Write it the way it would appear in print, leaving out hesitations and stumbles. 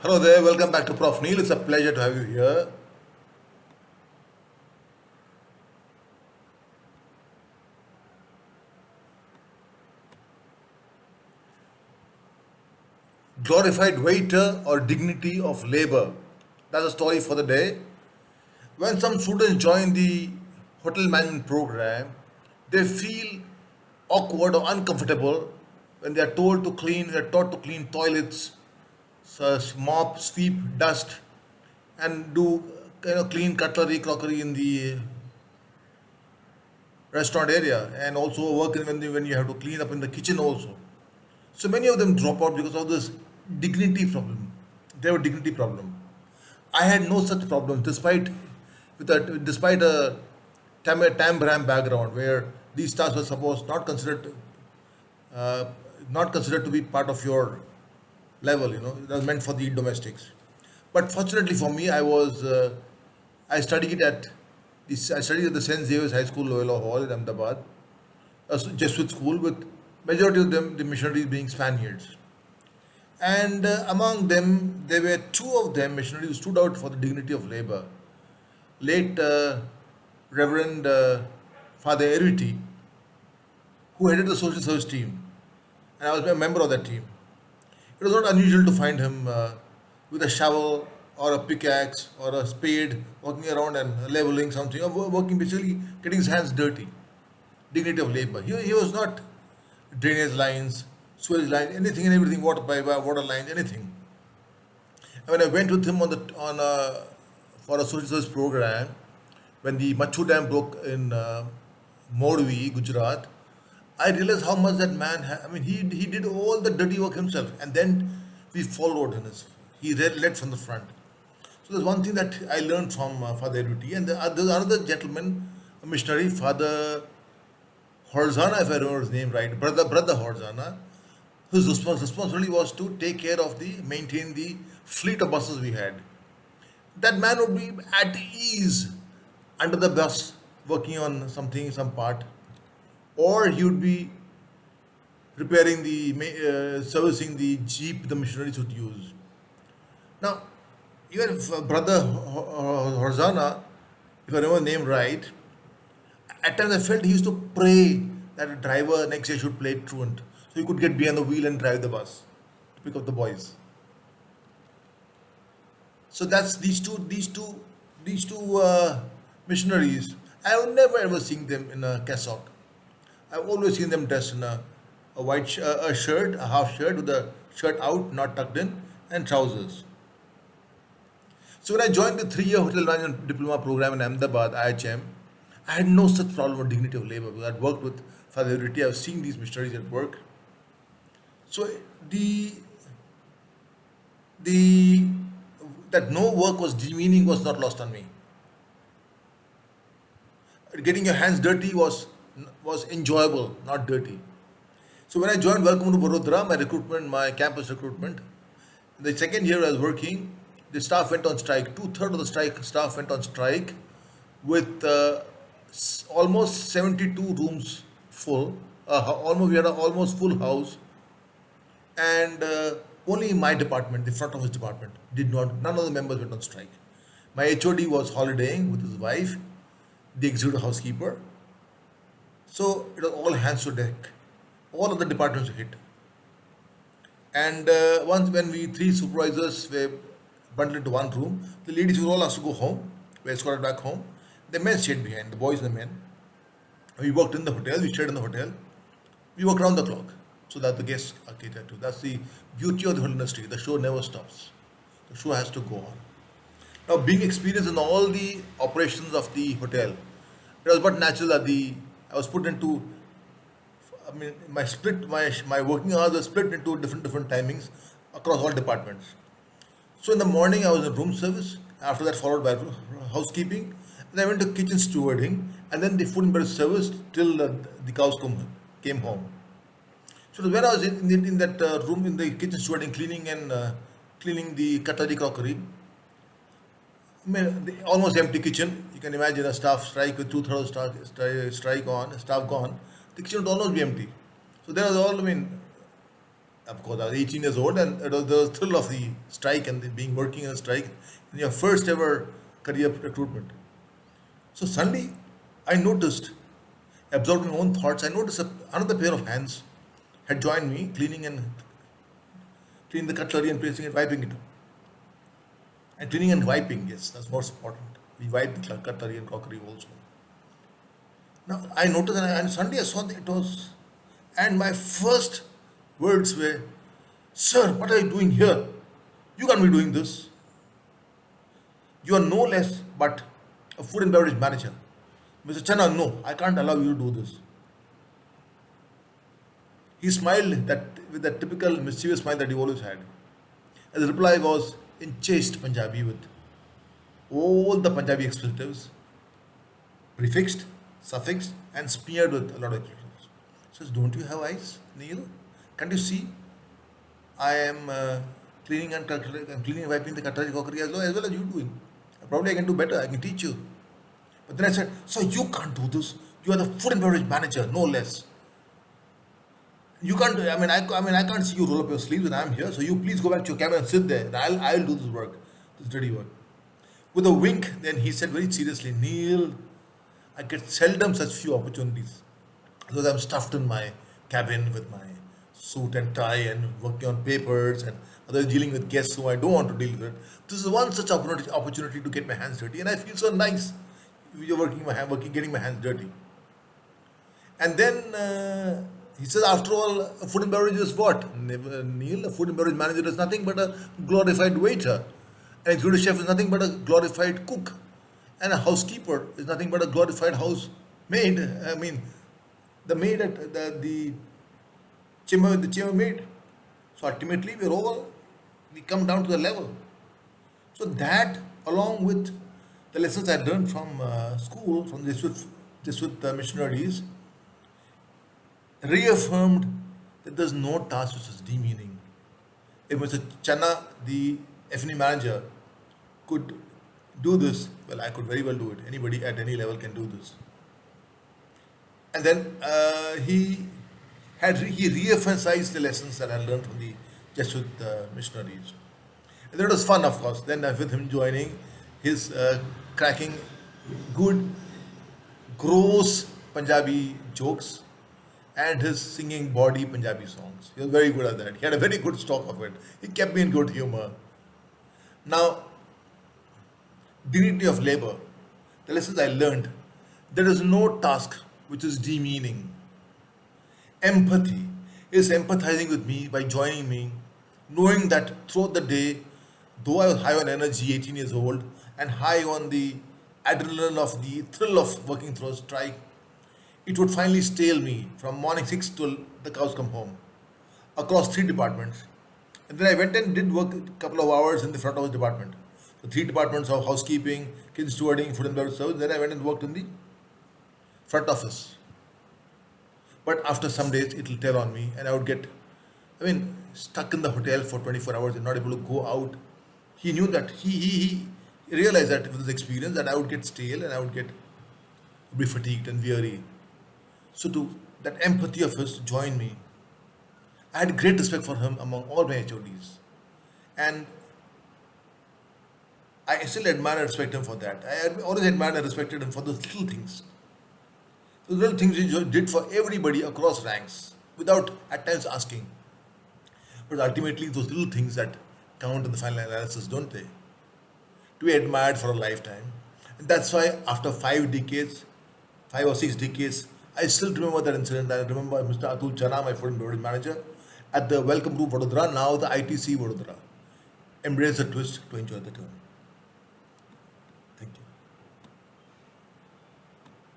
Hello there, welcome back to Profneel. It's a pleasure to have you here. Glorified waiter or dignity of labor. That's a story for the day. When some students join the hotel management program, they feel awkward or uncomfortable when they are told to clean, they're taught to clean toilets, mop, sweep, dust, and do clean cutlery, crockery in the restaurant area, and also work when you have to clean up in the kitchen also. So many of them drop out because of this dignity problem. They have a dignity problem. I had no such problems despite a Tam Bram background where these tasks were supposed uh, not considered to be part of your level. It was meant for the domestics. But fortunately for me, I studied I studied at the St. Xavier's High School, Loyola Hall in Ahmedabad, a Jesuit school with majority of them, the missionaries being Spaniards. And among them, there were two of them missionaries who stood out for the dignity of labor. Late Reverend Father Eriti, who headed the social service team, and I was a member of that team. It was not unusual to find him with a shovel or a pickaxe or a spade walking around and leveling something, or working basically getting his hands dirty. Dignity of labor. He was not drainage lines, sewage lines, anything and everything, water lines, anything. And when I went with him for a social service program, when the Machu Dam broke in Morvi, Gujarat, I realized how much that man I mean, he did all the dirty work himself, and then we followed in his. He led from the front. So there's one thing that I learned from Father Ruti, and there's another gentleman, a missionary, Father Horzana, if I remember his name right, brother Horzana, whose responsibility was to take care of maintain the fleet of buses we had. That man would be at ease under the bus working on something, some part, or he would be repairing servicing the jeep the missionaries would use. Now, even if brother Horzana, if I remember the name right, at times I felt he used to pray that a driver next year should play truant, so he could get behind the wheel and drive the bus to pick up the boys. So that's these two missionaries. I have never ever seen them in a cassock. I've always seen them dressed in a a shirt, a half shirt with the shirt out, not tucked in, and trousers. So when I joined the 3 year hotel management diploma program in Ahmedabad, IHM, I had no such problem with dignity of labor because I'd worked with Father Riti. I've seen these missionaries at work. So the the that no work was demeaning was not lost on me. Getting your hands dirty was enjoyable, not dirty. So when I joined Welcome to Vadodara, my campus recruitment, the second year I was working, the staff went on strike. Two-thirds of the strike staff went on strike with almost 72 rooms full. We had an almost full house, and only my department, the front office department, did not. None of the members went on strike. My HOD was holidaying with his wife, the executive housekeeper. So it was all hands to deck. All of the departments were hit. And once when we three supervisors were bundled into one room, the ladies were all asked to go home. We escorted back home. The men stayed behind, the boys and the men. We worked in the hotel, we stayed in the hotel. We work around the clock so that the guests are catered to. That's the beauty of the whole industry. The show never stops. The show has to go on. Now, being experienced in all the operations of the hotel, it was but natural that the I was put into. I mean, my working hours were split into different timings across all departments. So in the morning, I was in room service. After that, followed by housekeeping. Then I went to kitchen stewarding, and then the food and beverage service till the cows came home. So when I was in that room in the kitchen stewarding, cleaning the cutlery crockery, I mean, the almost empty kitchen. You can imagine a staff strike with two-thirds strike on, staff gone. The kitchen would almost be empty. So there was all, I mean, Of course, I was 18 years old, and it was the thrill of the strike and the being working in a strike in your first ever career recruitment. So suddenly, I noticed, absorbed in my own thoughts, I noticed another pair of hands had joined me, cleaning the cutlery and placing it, wiping it. And cleaning and wiping, yes, that's most important. We wipe the cutlery and crockery also. Now I noticed, and suddenly I saw that it was, and my first words were, "Sir, what are you doing here? You can't be doing this. You are no less but a food and beverage manager." Mr. Channa, no, I can't allow you to do this. He smiled that with that typical mischievous smile that he always had. And the reply was in chaste Punjabi with all the Punjabi expletives prefixed, suffixed, and smeared with a lot of expletives. Says, "Don't you have eyes, Neil? Can't you see? I am I'm cleaning and wiping the cutlery crockery as well as you doing. Probably I can do better. I can teach you." But then I said, "So you can't do this. You are the food and beverage manager, no less. You can't. I can't see you roll up your sleeves, and I'm here. So you please go back to your cabin and sit there. And I'll do this work, this dirty work." With a wink, then he said very seriously, "Neil, I get seldom such few opportunities because I'm stuffed in my cabin with my suit and tie and working on papers and others dealing with guests who I don't want to deal with. This is one such opportunity to get my hands dirty, and I feel so nice. You're getting my hands dirty." And then he says, "After all, a food and beverage is what? Neil, a food and beverage manager is nothing but a glorified waiter. An executive chef is nothing but a glorified cook. And a housekeeper is nothing but a glorified housemaid. I mean, the maid at the chambermaid. So ultimately, we come down to the level." So that, along with the lessons I learned from school, from the Jesuit missionaries, reaffirmed that there's no task which is demeaning. If Mr. Channa, the F&E manager, could do this, well, I could very well do it. Anybody at any level can do this. And then he re-emphasized the lessons that I learned from the Jesuit missionaries. And that was fun, of course. Then with him joining, his cracking good, gross Punjabi jokes and his singing bawdy Punjabi songs. He was very good at that. He had a very good stock of it. He kept me in good humor. Now, dignity of labor, the lessons I learned, there is no task which is demeaning. Empathy is empathizing with me by joining me, knowing that throughout the day, though I was high on energy, 18 years old, and high on the adrenaline of the thrill of working through a strike, it would finally stale me from morning 6 till the cows come home across three departments. And then I went and did work a couple of hours in the front office department. The three departments of housekeeping, kitchen stewarding, food and beverage service. Then I went and worked in the front office. But after some days, it will tell on me, and I would get, stuck in the hotel for 24 hours and not able to go out. He knew that he realized that with his experience that I would get stale and I would be fatigued and weary. So to that empathy of his to join me, I had great respect for him among all my HODs. And I still admire and respect him for that. I always admired and respected him for those little things. Those little things he did for everybody across ranks without at times asking. But ultimately, those little things that count in the final analysis, don't they? To be admired for a lifetime. And that's why after 5 or 6 decades, I still remember that incident. I remember Mr. Atul Chana, my food and beverage manager, at the Welcome Room Vadodara, now the ITC Vadodara. Embrace the twist to enjoy the turn.